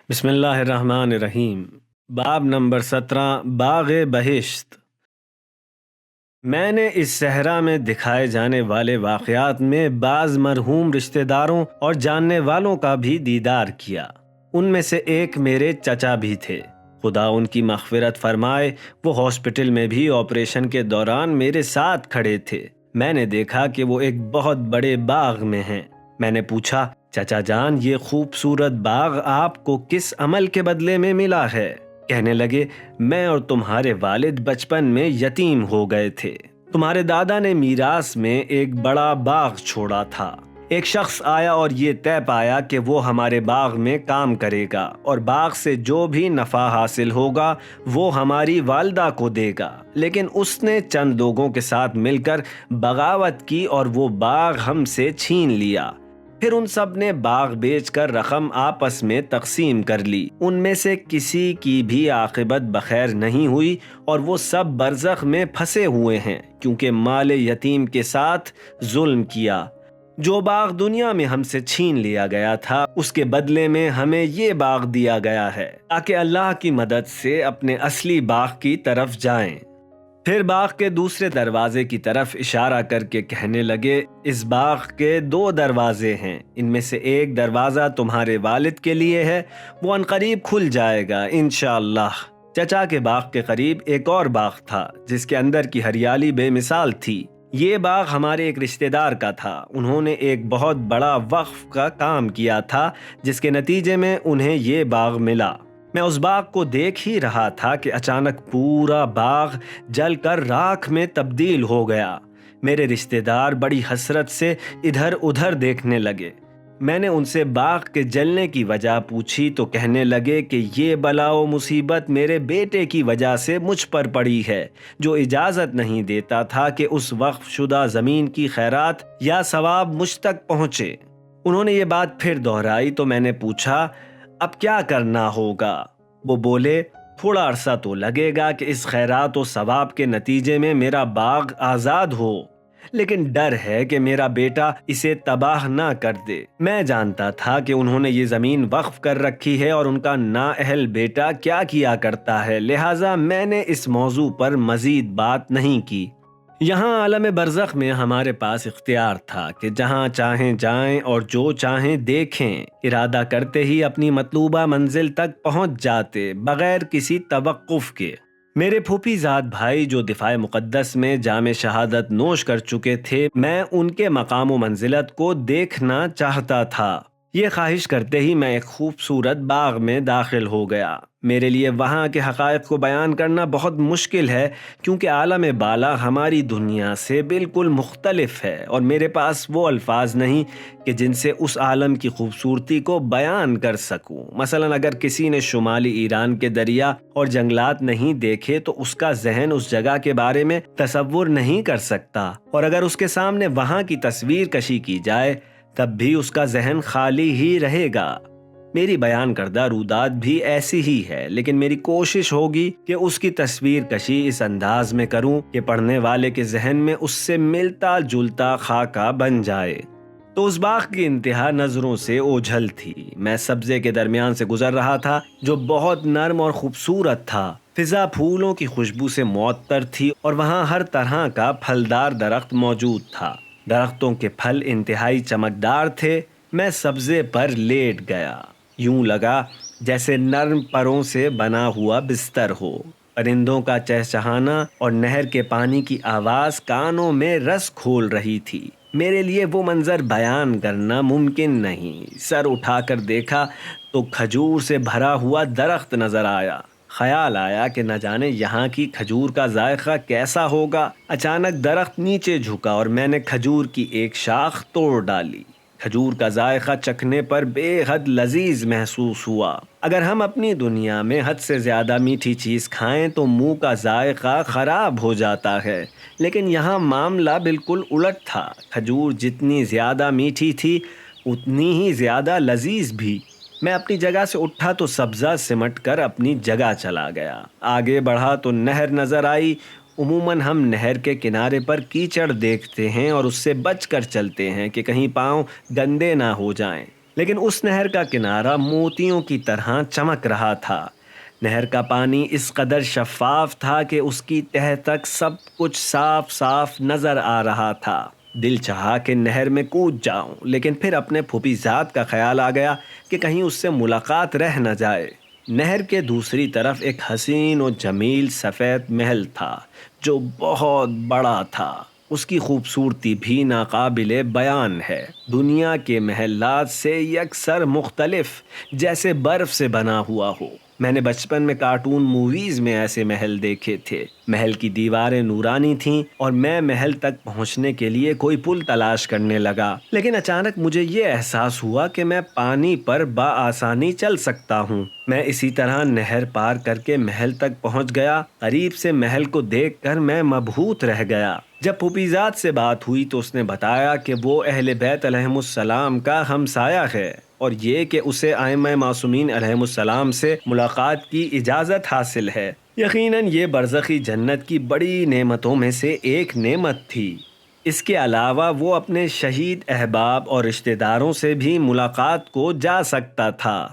بسم اللہ الرحمن الرحیم۔ باب نمبر 17، باغ بہشت۔ میں نے اس صحرا میں دکھائے جانے والے واقعات میں بعض مرحوم رشتہ داروں اور جاننے والوں کا بھی دیدار کیا۔ ان میں سے ایک میرے چچا بھی تھے، خدا ان کی مغفرت فرمائے۔ وہ ہاسپٹل میں بھی آپریشن کے دوران میرے ساتھ کھڑے تھے۔ میں نے دیکھا کہ وہ ایک بہت بڑے باغ میں ہیں۔ میں نے پوچھا، چچا جان، یہ خوبصورت باغ آپ کو کس عمل کے بدلے میں ملا ہے؟ کہنے لگے، میں اور تمہارے والد بچپن میں یتیم ہو گئے تھے۔ تمہارے دادا نے میراث میں ایک بڑا باغ چھوڑا تھا۔ ایک شخص آیا اور یہ طے پایا کہ وہ ہمارے باغ میں کام کرے گا اور باغ سے جو بھی نفع حاصل ہوگا وہ ہماری والدہ کو دے گا، لیکن اس نے چند لوگوں کے ساتھ مل کر بغاوت کی اور وہ باغ ہم سے چھین لیا۔ پھر ان سب نے باغ بیچ کر رقم آپس میں تقسیم کر لی۔ ان میں سے کسی کی بھی عاقبت بخیر نہیں ہوئی اور وہ سب برزخ میں پھنسے ہوئے ہیں، کیونکہ مال یتیم کے ساتھ ظلم کیا۔ جو باغ دنیا میں ہم سے چھین لیا گیا تھا، اس کے بدلے میں ہمیں یہ باغ دیا گیا ہے تاکہ اللہ کی مدد سے اپنے اصلی باغ کی طرف جائیں۔ پھر باغ کے دوسرے دروازے کی طرف اشارہ کر کے کہنے لگے، اس باغ کے 2 دروازے ہیں، ان میں سے ایک دروازہ تمہارے والد کے لیے ہے، وہ عنقریب کھل جائے گا انشاءاللہ۔ چچا کے باغ کے قریب ایک اور باغ تھا جس کے اندر کی ہریالی بے مثال تھی۔ یہ باغ ہمارے ایک رشتہ دار کا تھا۔ انہوں نے ایک بہت بڑا وقف کا کام کیا تھا جس کے نتیجے میں انہیں یہ باغ ملا۔ میں اس باغ کو دیکھ ہی رہا تھا کہ اچانک پورا باغ جل کر راکھ میں تبدیل ہو گیا۔ میرے رشتہ دار بڑی حسرت سے ادھر ادھر دیکھنے لگے۔ میں نے ان سے باغ کے جلنے کی وجہ پوچھی تو کہنے لگے کہ یہ بلا و مصیبت میرے بیٹے کی وجہ سے مجھ پر پڑی ہے، جو اجازت نہیں دیتا تھا کہ اس وقف شدہ زمین کی خیرات یا ثواب مجھ تک پہنچے۔ انہوں نے یہ بات پھر دہرائی تو میں نے پوچھا، اب کیا کرنا ہوگا؟ وہ بولے، تھوڑا عرصہ تو لگے گا کہ اس خیرات و ثواب کے نتیجے میں میرا باغ آزاد ہو، لیکن ڈر ہے کہ میرا بیٹا اسے تباہ نہ کر دے۔ میں جانتا تھا کہ انہوں نے یہ زمین وقف کر رکھی ہے اور ان کا نااہل بیٹا کیا کیا کرتا ہے، لہٰذا میں نے اس موضوع پر مزید بات نہیں کی۔ یہاں عالم برزخ میں ہمارے پاس اختیار تھا کہ جہاں چاہیں جائیں اور جو چاہیں دیکھیں، ارادہ کرتے ہی اپنی مطلوبہ منزل تک پہنچ جاتے بغیر کسی توقف کے۔ میرے پھوپھی زاد بھائی جو دفاع مقدس میں جام شہادت نوش کر چکے تھے، میں ان کے مقام و منزلت کو دیکھنا چاہتا تھا۔ یہ خواہش کرتے ہی میں ایک خوبصورت باغ میں داخل ہو گیا۔ میرے لیے وہاں کے حقائق کو بیان کرنا بہت مشکل ہے، کیونکہ عالم بالا ہماری دنیا سے بالکل مختلف ہے اور میرے پاس وہ الفاظ نہیں کہ جن سے اس عالم کی خوبصورتی کو بیان کر سکوں۔ مثلا اگر کسی نے شمالی ایران کے دریا اور جنگلات نہیں دیکھے تو اس کا ذہن اس جگہ کے بارے میں تصور نہیں کر سکتا، اور اگر اس کے سامنے وہاں کی تصویر کشی کی جائے تب بھی اس کا ذہن خالی ہی رہے گا۔ میری بیان کردہ رودات بھی ایسی ہی ہے، لیکن میری کوشش ہوگی کہ اس کی تصویر کشی اس انداز میں کروں کہ پڑھنے والے کے ذہن میں اس سے ملتا جلتا خاکہ بن جائے۔ تو اس باغ کی انتہا نظروں سے اوجھل تھی۔ میں سبزے کے درمیان سے گزر رہا تھا جو بہت نرم اور خوبصورت تھا۔ فضا پھولوں کی خوشبو سے معطر تھی اور وہاں ہر طرح کا پھلدار درخت موجود تھا۔ درختوں کے پھل انتہائی چمکدار تھے۔ میں سبزے پر لیٹ گیا، یوں لگا جیسے نرم پروں سے بنا ہوا بستر ہو۔ پرندوں کا چہچہانا اور نہر کے پانی کی آواز کانوں میں رس کھول رہی تھی۔ میرے لیے وہ منظر بیان کرنا ممکن نہیں۔ سر اٹھا کر دیکھا تو کھجور سے بھرا ہوا درخت نظر آیا۔ خیال آیا کہ نہ جانے یہاں کی کھجور کا ذائقہ کیسا ہوگا۔ اچانک درخت نیچے جھکا اور میں نے کھجور کی ایک شاخ توڑ ڈالی۔ کھجور کا ذائقہ چکھنے پر بے حد لذیذ محسوس ہوا۔ اگر ہم اپنی دنیا میں حد سے زیادہ میٹھی چیز کھائیں تو منہ کا ذائقہ خراب ہو جاتا ہے، لیکن یہاں معاملہ بالکل الٹ تھا۔ کھجور جتنی زیادہ میٹھی تھی اتنی ہی زیادہ لذیذ بھی۔ میں اپنی جگہ سے اٹھا تو سبزہ سمٹ کر اپنی جگہ چلا گیا۔ آگے بڑھا تو نہر نظر آئی۔ عموماً ہم نہر کے کنارے پر کیچڑ دیکھتے ہیں اور اس سے بچ کر چلتے ہیں کہ کہیں پاؤں گندے نہ ہو جائیں، لیکن اس نہر کا کنارہ موتیوں کی طرح چمک رہا تھا۔ نہر کا پانی اس قدر شفاف تھا کہ اس کی تہہ تک سب کچھ صاف صاف نظر آ رہا تھا۔ دل چاہا کہ نہر میں کود جاؤں، لیکن پھر اپنے پھوپھی زاد کا خیال آ گیا کہ کہیں اس سے ملاقات رہ نہ جائے۔ نہر کے دوسری طرف ایک حسین و جمیل سفید محل تھا جو بہت بڑا تھا۔ اس کی خوبصورتی بھی ناقابل بیان ہے، دنیا کے محلات سے یکسر مختلف، جیسے برف سے بنا ہوا ہو۔ میں نے بچپن میں کارٹون موویز میں ایسے محل دیکھے تھے۔ محل کی دیواریں نورانی تھیں اور میں محل تک پہنچنے کے لیے کوئی پل تلاش کرنے لگا، لیکن اچانک مجھے یہ احساس ہوا کہ میں پانی پر بآسانی چل سکتا ہوں۔ میں اسی طرح نہر پار کر کے محل تک پہنچ گیا۔ قریب سے محل کو دیکھ کر میں مبہوت رہ گیا۔ جب پھوپھی زاد سے بات ہوئی تو اس نے بتایا کہ وہ اہل بیت علیہم السلام کا ہمسایہ ہے، اور یہ کہ اسے ائمہ معصومین علیہم السلام سے ملاقات کی اجازت حاصل ہے۔ یقیناً یہ برزخی جنت کی بڑی نعمتوں میں سے ایک نعمت تھی۔ اس کے علاوہ وہ اپنے شہید احباب اور رشتہ داروں سے بھی ملاقات کو جا سکتا تھا۔